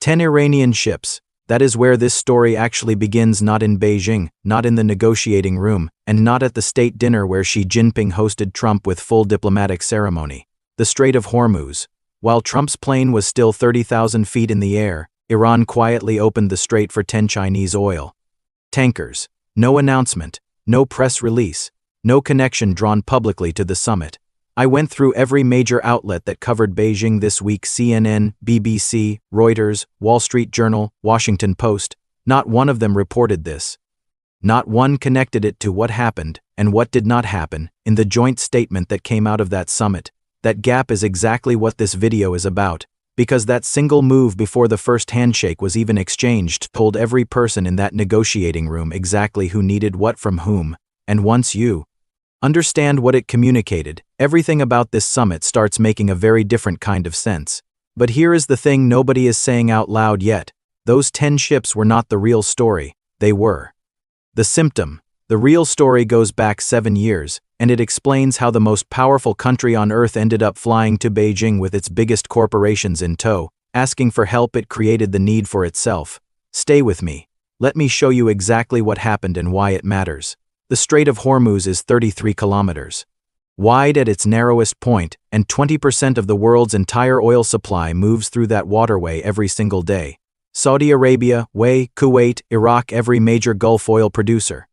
10 Iranian ships. That is where this story actually begins, not in Beijing, not in the negotiating room, and not at the state dinner where Xi Jinping hosted Trump with full diplomatic ceremony. The Strait of Hormuz. While Trump's plane was still 30,000 feet in the air, Iran quietly opened the strait for 10 Chinese oil tankers. No announcement, no press release, no connection drawn publicly to the summit. I went through every major outlet that covered Beijing this week: CNN, BBC, Reuters, Wall Street Journal, Washington Post. Not one of them reported this. Not one connected it to what happened and what did not happen in the joint statement that came out of that summit. That gap is exactly what this video is about, because that single move before the first handshake was even exchanged told every person in that negotiating room exactly who needed what from whom, and once you understand what it communicated, everything about this summit starts making a very different kind of sense. But here is the thing nobody is saying out loud yet. Those 10 ships were not the real story, they were the symptom. The real story goes back 7 years, and it explains how the most powerful country on earth ended up flying to Beijing with its biggest corporations in tow, asking for help. It created the need for itself. Stay with me. Let me show you exactly what happened and why it matters. The Strait of Hormuz is 33 kilometers wide at its narrowest point, and 20% of the world's entire oil supply moves through that waterway every single day. Saudi Arabia, Kuwait, Iraq, every major Gulf oil producer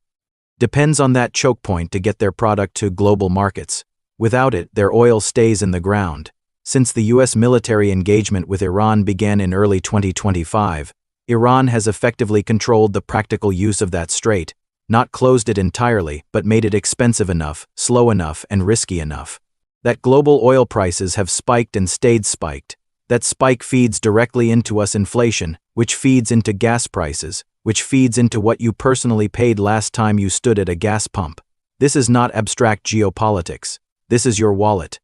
depends on that choke point to get their product to global markets. Without it, their oil stays in the ground. Since the U.S. military engagement with Iran began in early 2025, Iran has effectively controlled the practical use of that strait, not closed it entirely, but made it expensive enough, slow enough, and risky enough that global oil prices have spiked and stayed spiked. That spike feeds directly into us inflation, which feeds into gas prices, which feeds into what you personally paid last time you stood at a gas pump. This is not abstract geopolitics. This is your wallet.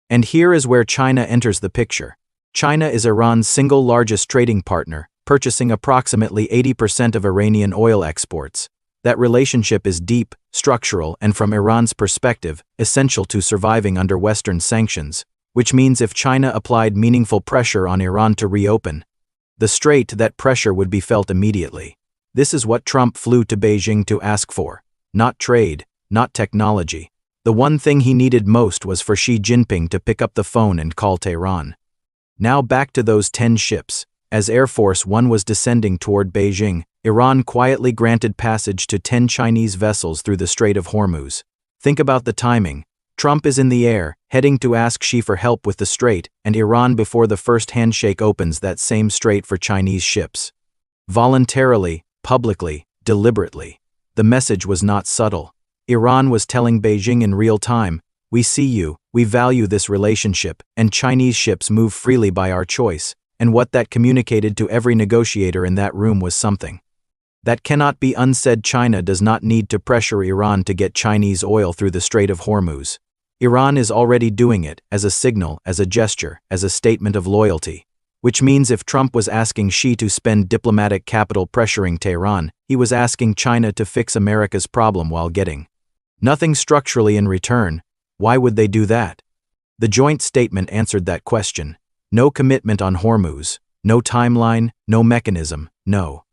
And here is where China enters the picture. China is Iran's single largest trading partner, purchasing approximately 80% of Iranian oil exports. That relationship is deep, structural, and from Iran's perspective, essential to surviving under Western sanctions, which means if China applied meaningful pressure on Iran to reopen the strait, that pressure would be felt immediately. This is what Trump flew to Beijing to ask for. Not trade, not technology. The one thing he needed most was for Xi Jinping to pick up the phone and call Tehran. Now back to those 10 ships. As Air Force One was descending toward Beijing, Iran quietly granted passage to 10 Chinese vessels through the Strait of Hormuz. Think about the timing. Trump is in the air, heading to ask Xi for help with the strait, and Iran before the first handshake opens that same strait for Chinese ships. Voluntarily, publicly, deliberately. The message was not subtle. Iran was telling Beijing in real time, we see you, we value this relationship, and Chinese ships move freely by our choice. And what that communicated to every negotiator in that room was something that cannot be unsaid. China does not need to pressure Iran to get Chinese oil through the Strait of Hormuz. Iran is already doing it, as a signal, as a gesture, as a statement of loyalty. Which means if Trump was asking Xi to spend diplomatic capital pressuring Tehran, he was asking China to fix America's problem while getting nothing structurally in return. Why would they do that? The joint statement answered that question. No commitment on Hormuz, no timeline, no mechanism, no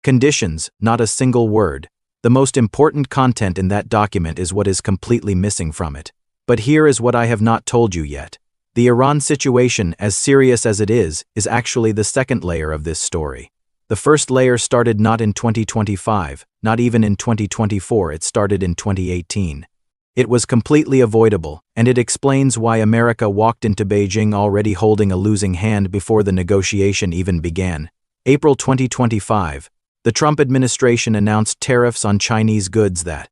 conditions, not a single word. The most important content in that document is what is completely missing from it. But here is what I have not told you yet. The Iran situation, as serious as it is actually the second layer of this story. The first layer started not in 2025, not even in 2024, it started in 2018. It was completely avoidable, and it explains why America walked into Beijing already holding a losing hand before the negotiation even began. April 2025, the Trump administration announced tariffs on Chinese goods that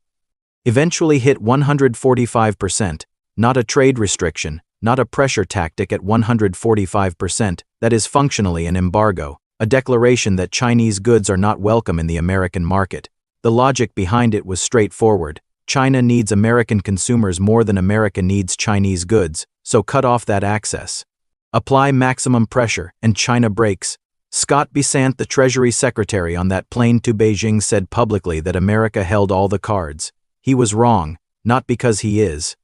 eventually hit 145%, not a trade restriction, not a pressure tactic at 145%, that is functionally an embargo, a declaration that Chinese goods are not welcome in the American market. The logic behind it was straightforward. China needs American consumers more than America needs Chinese goods, so cut off that access. Apply maximum pressure, and China breaks. Scott Bessent, the Treasury Secretary on that plane to Beijing, said publicly that America held all the cards. He was wrong, not because he is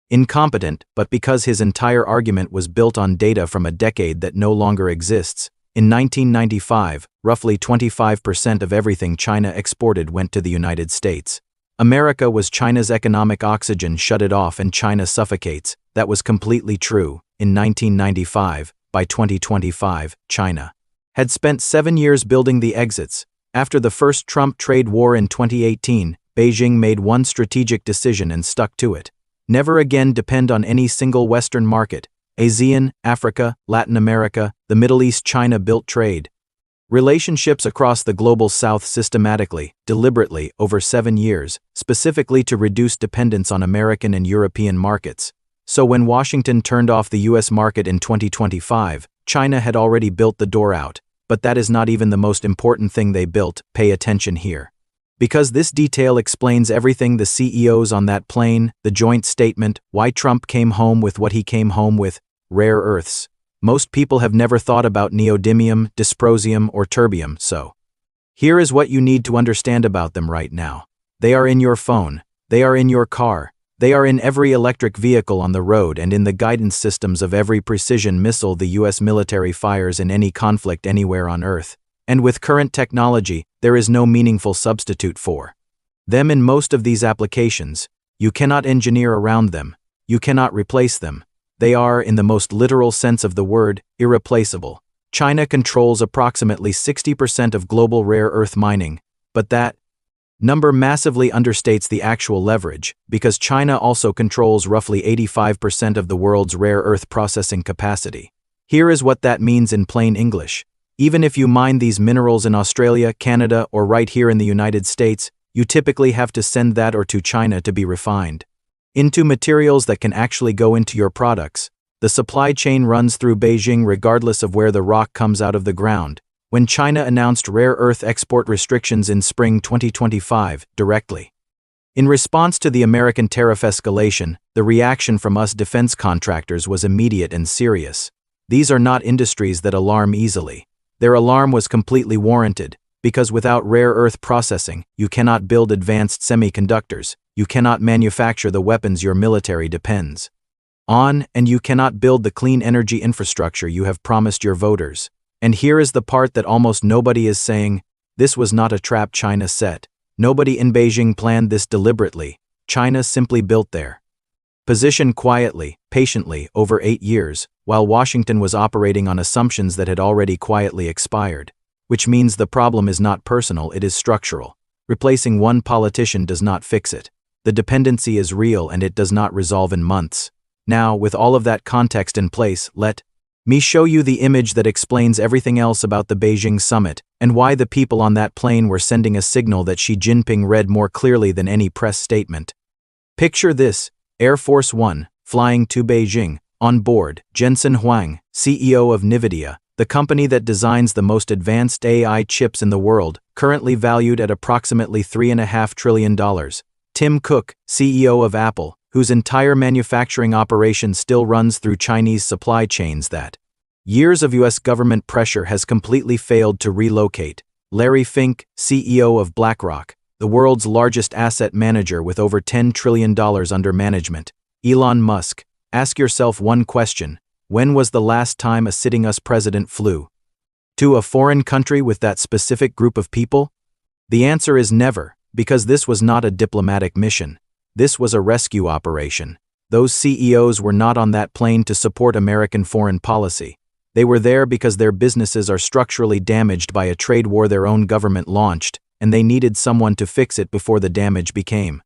incompetent, but because his entire argument was built on data from a decade that no longer exists. In 1995, roughly 25% of everything China exported went to the United States. America was China's economic oxygen, shut it off and China suffocates. That was completely true. In 1995, by 2025, China had spent 7 years building the exits. After the first Trump trade war in 2018, Beijing made one strategic decision and stuck to it. Never again depend on any single Western market. ASEAN, Africa, Latin America, the Middle East. China built trade relationships across the global south systematically, deliberately, over 7 years, specifically to reduce dependence on American and European markets. So when Washington turned off the U.S. market in 2025, China had already built the door out. But that is not even the most important thing they built. Pay attention here. Because this detail explains everything: the CEOs on that plane, the joint statement, why Trump came home with what he came home with: rare earths. Most people have never thought about neodymium, dysprosium, or terbium, so here is what you need to understand about them right now. They are in your phone, they are in your car, they are in every electric vehicle on the road and in the guidance systems of every precision missile the U.S. military fires in any conflict anywhere on Earth. And with current technology, there is no meaningful substitute for them in most of these applications. You cannot engineer around them. You cannot replace them. They are, in the most literal sense of the word, irreplaceable. China controls approximately 60% of global rare earth mining, but that number massively understates the actual leverage, because China also controls roughly 85% of the world's rare earth processing capacity. Here is what that means in plain English. Even if you mine these minerals in Australia, Canada, or right here in the United States, you typically have to send that or to China to be refined into materials that can actually go into your products. The supply chain runs through Beijing regardless of where the rock comes out of the ground. When China announced rare earth export restrictions in spring 2025, directly in response to the American tariff escalation, the reaction from us defense contractors was immediate and serious. These are not industries that alarm easily. Their alarm was completely warranted, because without rare earth processing, you cannot build advanced semiconductors, you cannot manufacture the weapons your military depends on, and you cannot build the clean energy infrastructure you have promised your voters. And here is the part that almost nobody is saying: this was not a trap China set. Nobody in Beijing planned this deliberately. China simply built their position quietly, patiently, over 8 years, while Washington was operating on assumptions that had already quietly expired. Which means the problem is not personal, it is structural. Replacing one politician does not fix it. The dependency is real and it does not resolve in months. Now, with all of that context in place, let me show you the image that explains everything else about the Beijing Summit, and why the people on that plane were sending a signal that Xi Jinping read more clearly than any press statement. Picture this: Air Force One, flying to Beijing. On board, Jensen Huang, CEO of NVIDIA, the company that designs the most advanced AI chips in the world, currently valued at approximately $3.5 trillion. Tim Cook, CEO of Apple, whose entire manufacturing operation still runs through Chinese supply chains that years of U.S. government pressure has completely failed to relocate. Larry Fink, CEO of BlackRock, the world's largest asset manager with over $10 trillion under management. Elon Musk. Ask yourself one question: when was the last time a sitting US president flew to a foreign country with that specific group of people? The answer is never, because this was not a diplomatic mission. This was a rescue operation. Those CEOs were not on that plane to support American foreign policy. They were there because their businesses are structurally damaged by a trade war their own government launched, and they needed someone to fix it before the damage became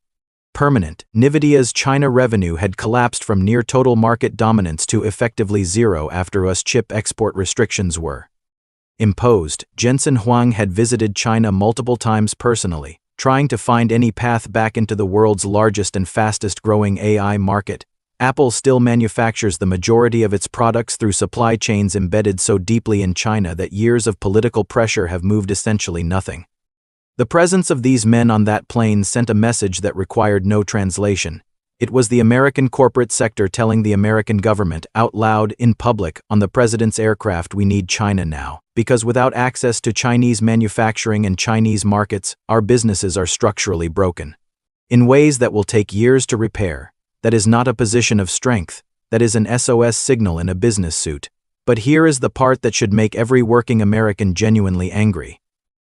permanent. NVIDIA's China revenue had collapsed from near total market dominance to effectively zero after US chip export restrictions were imposed. Jensen Huang had visited China multiple times personally, trying to find any path back into the world's largest and fastest growing AI market. Apple still manufactures the majority of its products through supply chains embedded so deeply in China that years of political pressure have moved essentially nothing. The presence of these men on that plane sent a message that required no translation. It was the American corporate sector telling the American government out loud, in public, on the president's aircraft: we need China now, because without access to Chinese manufacturing and Chinese markets, our businesses are structurally broken in ways that will take years to repair. That is not a position of strength. That is an SOS signal in a business suit. But here is the part that should make every working American genuinely angry.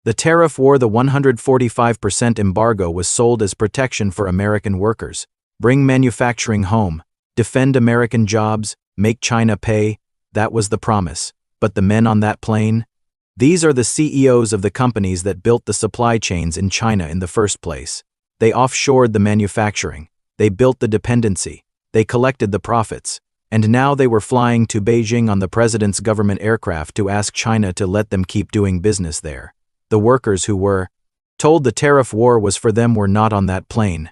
The tariff war, the 145% embargo, was sold as protection for American workers. Bring manufacturing home, defend American jobs, make China pay. That was the promise. But the men on that plane? These are the CEOs of the companies that built the supply chains in China in the first place. They offshored the manufacturing. They built the dependency. They collected the profits. And now they were flying to Beijing on the president's government aircraft to ask China to let them keep doing business there. The workers who were told the tariff war was for them were not on that plane.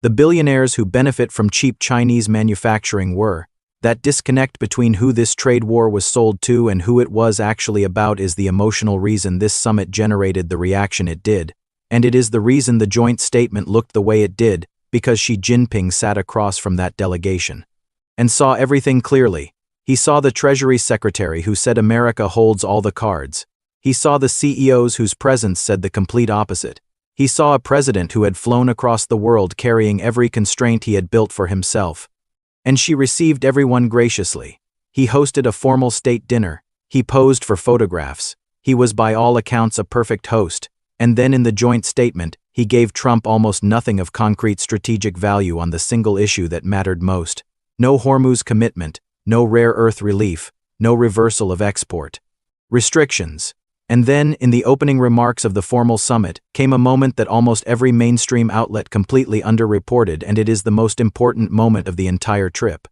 The billionaires who benefit from cheap Chinese manufacturing were. That disconnect between who this trade war was sold to and who it was actually about is the emotional reason this summit generated the reaction it did. And it is the reason the joint statement looked the way it did, because Xi Jinping sat across from that delegation and saw everything clearly. He saw the Treasury Secretary who said America holds all the cards. He saw the CEOs whose presence said the complete opposite. He saw a president who had flown across the world carrying every constraint he had built for himself. And Xi received everyone graciously. He hosted a formal state dinner. He posed for photographs. He was by all accounts a perfect host. And then in the joint statement, he gave Trump almost nothing of concrete strategic value on the single issue that mattered most. No Hormuz commitment, no rare earth relief, no reversal of export restrictions. And then, in the opening remarks of the formal summit, came a moment that almost every mainstream outlet completely underreported, and it is the most important moment of the entire trip.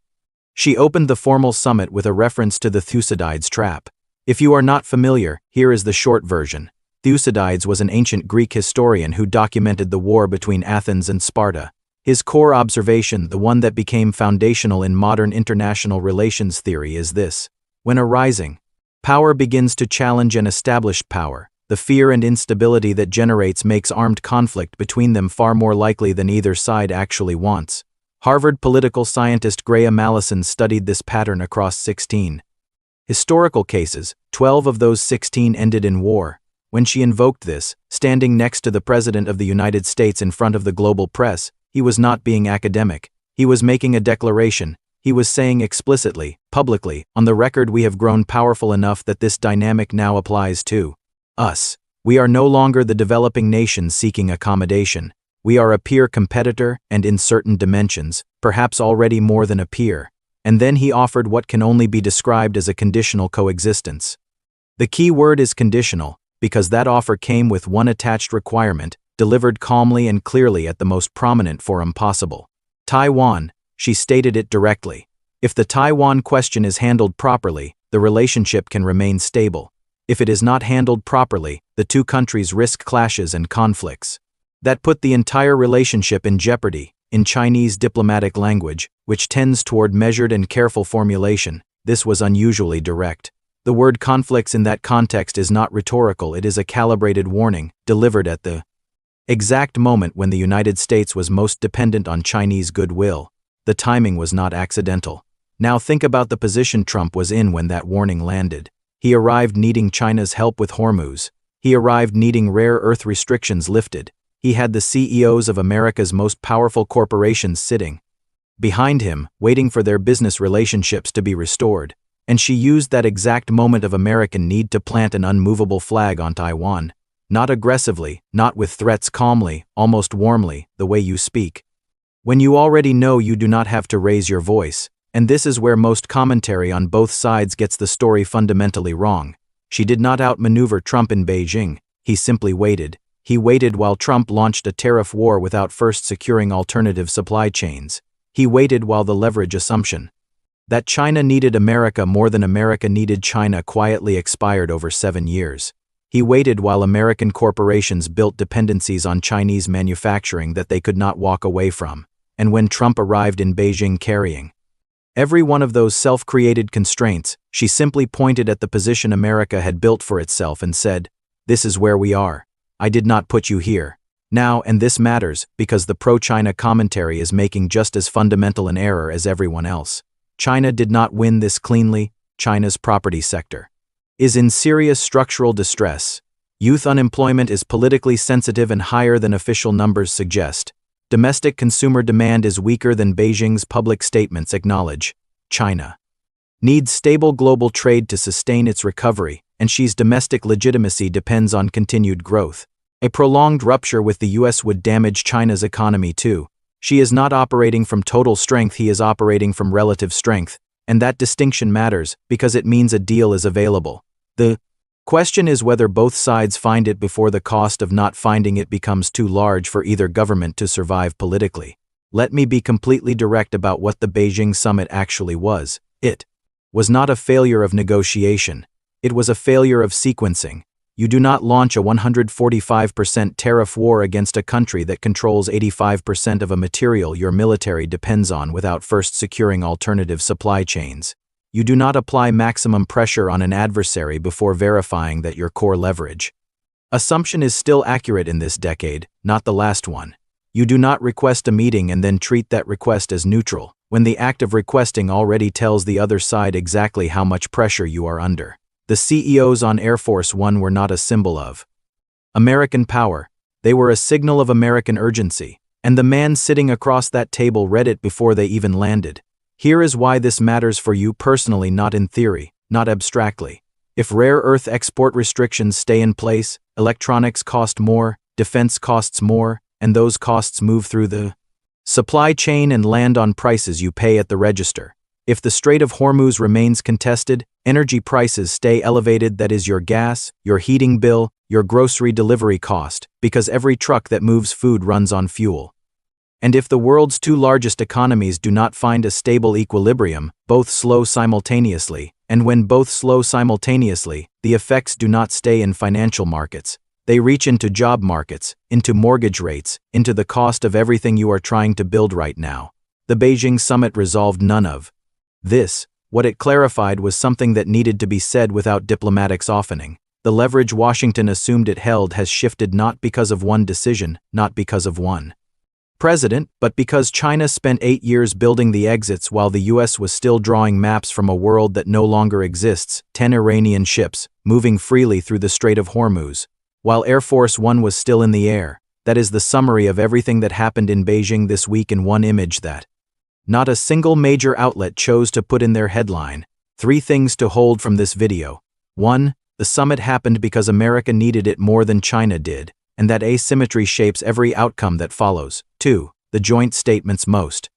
She opened the formal summit with a reference to the Thucydides trap. If you are not familiar, here is the short version. Thucydides was an ancient Greek historian who documented the war between Athens and Sparta. His core observation, the one that became foundational in modern international relations theory, is this: when a rising power begins to challenge an established power, the fear and instability that generates makes armed conflict between them far more likely than either side actually wants. Harvard political scientist Graham Allison studied this pattern across 16 historical cases. 12 of those 16 ended in war. When she invoked this, standing next to the President of the United States in front of the global press, he was not being academic. He was making a declaration. He was saying explicitly, publicly, on the record, we have grown powerful enough that this dynamic now applies to us. We are no longer the developing nation seeking accommodation. We are a peer competitor, and in certain dimensions, perhaps already more than a peer. And then he offered what can only be described as a conditional coexistence. The key word is conditional, because that offer came with one attached requirement, delivered calmly and clearly at the most prominent forum possible. Taiwan. She stated it directly. If the Taiwan question is handled properly, the relationship can remain stable. If it is not handled properly, the two countries risk clashes and conflicts. That put the entire relationship in jeopardy. In Chinese diplomatic language, which tends toward measured and careful formulation, this was unusually direct. The word conflicts in that context is not rhetorical, it is a calibrated warning, delivered at the exact moment when the United States was most dependent on Chinese goodwill. The timing was not accidental. Now think about the position Trump was in when that warning landed. He arrived needing China's help with Hormuz. He arrived needing rare earth restrictions lifted. He had the CEOs of America's most powerful corporations sitting behind him, waiting for their business relationships to be restored. And she used that exact moment of American need to plant an unmovable flag on Taiwan. Not aggressively, not with threats, calmly, almost warmly, the way you speak. When you already know you do not have to raise your voice. And this is where most commentary on both sides gets the story fundamentally wrong. She did not outmaneuver Trump in Beijing. He simply waited. He waited while Trump launched a tariff war without first securing alternative supply chains. He waited while the leverage assumption that China needed America more than America needed China quietly expired over 7 years. He waited while American corporations built dependencies on Chinese manufacturing that they could not walk away from. And when Trump arrived in Beijing carrying every one of those self-created constraints, she simply pointed at the position America had built for itself and said, "This is where we are. I did not put you here. Now, and this matters, because the pro-China commentary is making just as fundamental an error as everyone else. China did not win this cleanly. China's property sector is in serious structural distress. Youth unemployment is politically sensitive and higher than official numbers suggest. Domestic consumer demand is weaker than Beijing's public statements acknowledge. China needs stable global trade to sustain its recovery, and Xi's domestic legitimacy depends on continued growth. A prolonged rupture with the US would damage China's economy too. Xi is not operating from total strength, he is operating from relative strength, and that distinction matters because it means a deal is available. The question is whether both sides find it before the cost of not finding it becomes too large for either government to survive politically. Let me be completely direct about what the Beijing Summit actually was. It was not a failure of negotiation. It was a failure of sequencing. You do not launch a 145% tariff war against a country that controls 85% of a material your military depends on without first securing alternative supply chains. You do not apply maximum pressure on an adversary before verifying that your core leverage assumption is still accurate in this decade, not the last one. You do not request a meeting and then treat that request as neutral, when the act of requesting already tells the other side exactly how much pressure you are under. The CEOs on Air Force One were not a symbol of American power, they were a signal of American urgency, and the man sitting across that table read it before they even landed. Here is why this matters for you personally, not in theory, not abstractly. If rare earth export restrictions stay in place, electronics cost more, defense costs more, and those costs move through the supply chain and land on prices you pay at the register. If the Strait of Hormuz remains contested, energy prices stay elevated, that is your gas, your heating bill, your grocery delivery cost, because every truck that moves food runs on fuel. And if the world's two largest economies do not find a stable equilibrium, both slow simultaneously, and when both slow simultaneously, the effects do not stay in financial markets. They reach into job markets, into mortgage rates, into the cost of everything you are trying to build right now. The Beijing Summit resolved none of this. What it clarified was something that needed to be said without diplomatic softening. The leverage Washington assumed it held has shifted not because of one decision, not because of one president, but because China spent 8 years building the exits while the US was still drawing maps from a world that no longer exists. 10 Iranian ships, moving freely through the Strait of Hormuz, while Air Force One was still in the air. That is the summary of everything that happened in Beijing this week in one image that not a single major outlet chose to put in their headline. 3 things to hold from this video. 1. The summit happened because America needed it more than China did, and that asymmetry shapes every outcome that follows. 2. The joint statement's most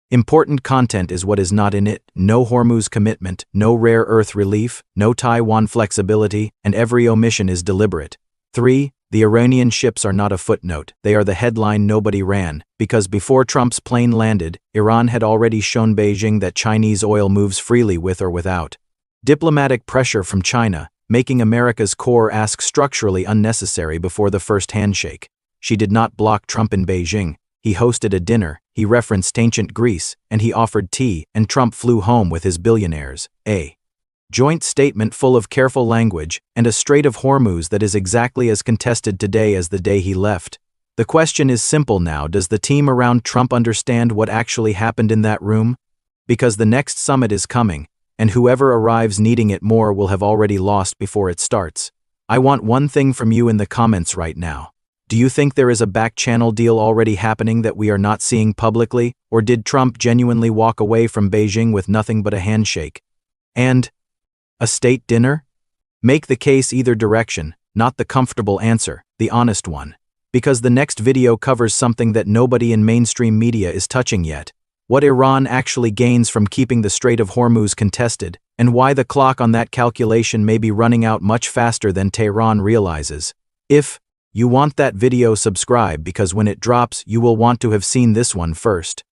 important content is what is not in it. No Hormuz commitment, no rare earth relief, no Taiwan flexibility, and every omission is deliberate. 3. The Iranian ships are not a footnote, they are the headline nobody ran, because before Trump's plane landed, Iran had already shown Beijing that Chinese oil moves freely with or without diplomatic pressure from China, making America's core ask structurally unnecessary before the first handshake. She did not block Trump in Beijing. He hosted a dinner, he referenced ancient Greece, and he offered tea, and Trump flew home with his billionaires. A joint statement full of careful language, and a Strait of Hormuz that is exactly as contested today as the day he left. The question is simple now: does the team around Trump understand what actually happened in that room? Because the next summit is coming, and whoever arrives needing it more will have already lost before it starts. I want one thing from you in the comments right now. Do you think there is a back-channel deal already happening that we are not seeing publicly, or did Trump genuinely walk away from Beijing with nothing but a handshake and a state dinner? Make the case either direction, not the comfortable answer, the honest one. Because the next video covers something that nobody in mainstream media is touching yet. What Iran actually gains from keeping the Strait of Hormuz contested, and why the clock on that calculation may be running out much faster than Tehran realizes. If you want that video, subscribe, because when it drops you will want to have seen this one first.